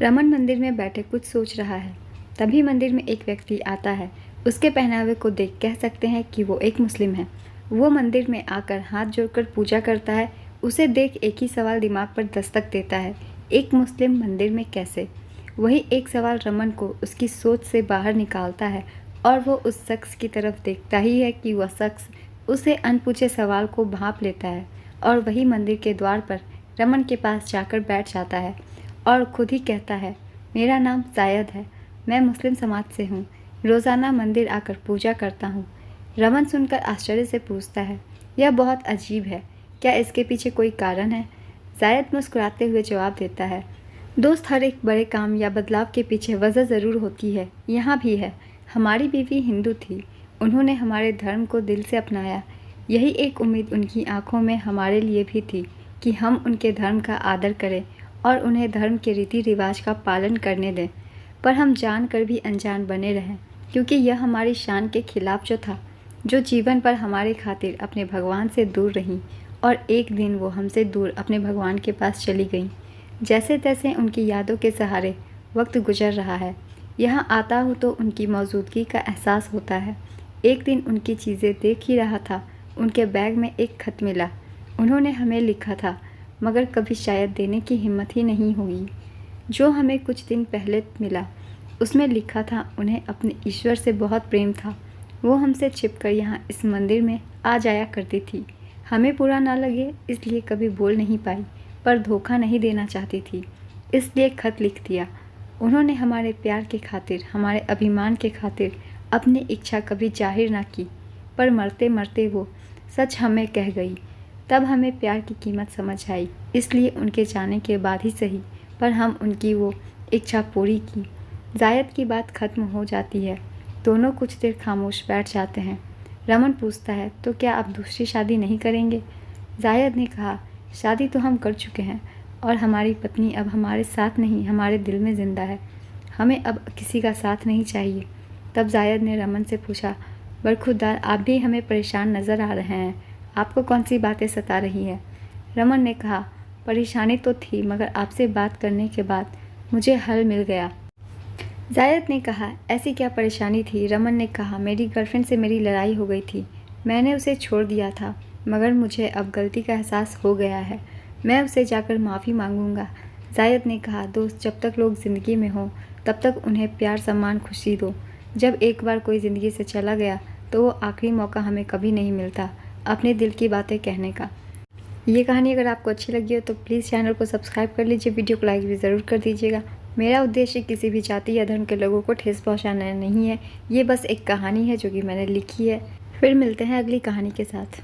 रमन मंदिर में बैठे कुछ सोच रहा है। तभी मंदिर में एक व्यक्ति आता है। उसके पहनावे को देख कह सकते हैं कि वो एक मुस्लिम है। वो मंदिर में आकर हाथ जोड़कर पूजा करता है। उसे देख एक ही सवाल दिमाग पर दस्तक देता है, एक मुस्लिम मंदिर में कैसे? वही एक सवाल रमन को उसकी सोच से बाहर निकालता है और वो उस शख्स की तरफ देखता ही है कि वह शख्स उसे अनपूछे सवाल को भांप लेता है और वही मंदिर के द्वार पर रमन के पास जाकर बैठ जाता है और खुद ही कहता है, मेरा नाम जायद है, मैं मुस्लिम समाज से हूँ, रोज़ाना मंदिर आकर पूजा करता हूँ। रमन सुनकर आश्चर्य से पूछता है, यह बहुत अजीब है, क्या इसके पीछे कोई कारण है? जायद मुस्कुराते हुए जवाब देता है, दोस्त, हर एक बड़े काम या बदलाव के पीछे वजह ज़रूर होती है। यहाँ भी है। हमारी बीवी हिंदू थी, उन्होंने हमारे धर्म को दिल से अपनाया। यही एक उम्मीद उनकी आंखों में हमारे लिए भी थी कि हम उनके धर्म का आदर करें और उन्हें धर्म के रीति रिवाज का पालन करने दें। पर हम जानकर भी अनजान बने रहें, क्योंकि यह हमारी शान के खिलाफ जो था, जो जीवन पर हमारे खातिर अपने भगवान से दूर रहीं और एक दिन वो हमसे दूर अपने भगवान के पास चली गईं। जैसे तैसे उनकी यादों के सहारे वक्त गुजर रहा है। यहाँ आता हूँ तो उनकी मौजूदगी का एहसास होता है। एक दिन उनकी चीज़ें देख ही रहा था, उनके बैग में एक खत मिला। उन्होंने हमें लिखा था, मगर कभी शायद देने की हिम्मत ही नहीं होगी। जो हमें कुछ दिन पहले मिला, उसमें लिखा था उन्हें अपने ईश्वर से बहुत प्रेम था। वो हमसे छिपकर यहाँ इस मंदिर में आ जाया करती थी। हमें बुरा ना लगे इसलिए कभी बोल नहीं पाई, पर धोखा नहीं देना चाहती थी, इसलिए खत लिख दिया। उन्होंने हमारे प्यार के खातिर, हमारे अभिमान के खातिर अपनी इच्छा कभी जाहिर ना की, पर मरते मरते वो सच हमें कह गई। तब हमें प्यार की कीमत समझ आई, इसलिए उनके जाने के बाद ही सही, पर हम उनकी वो इच्छा पूरी की। जायद की बात खत्म हो जाती है। दोनों कुछ देर खामोश बैठ जाते हैं। रमन पूछता है, तो क्या आप दूसरी शादी नहीं करेंगे? जायद ने कहा, शादी तो हम कर चुके हैं और हमारी पत्नी अब हमारे साथ नहीं, हमारे दिल में ज़िंदा है। हमें अब किसी का साथ नहीं चाहिए। तब जायद ने रमन से पूछा, बरखुरदार, आप भी हमें परेशान नज़र आ रहे हैं, आपको कौन सी बातें सता रही हैं? रमन ने कहा, परेशानी तो थी, मगर आपसे बात करने के बाद मुझे हल मिल गया। जायद ने कहा, ऐसी क्या परेशानी थी? रमन ने कहा, मेरी गर्लफ्रेंड से मेरी लड़ाई हो गई थी। मैंने उसे छोड़ दिया था, मगर मुझे अब गलती का एहसास हो गया है। मैं उसे जाकर माफ़ी मांगूंगा। जायद ने कहा, दोस्त, जब तक लोग ज़िंदगी में हों तब तक उन्हें प्यार, सम्मान, खुशी दो। जब एक बार कोई ज़िंदगी से चला गया तो वो आखिरी मौका हमें कभी नहीं मिलता अपने दिल की बातें कहने का। ये कहानी अगर आपको अच्छी लगी हो तो प्लीज़ चैनल को सब्सक्राइब कर लीजिए, वीडियो को लाइक भी ज़रूर कर दीजिएगा। मेरा उद्देश्य किसी भी जाति या धर्म के लोगों को ठेस पहुंचाना नहीं है। ये बस एक कहानी है जो कि मैंने लिखी है। फिर मिलते हैं अगली कहानी के साथ।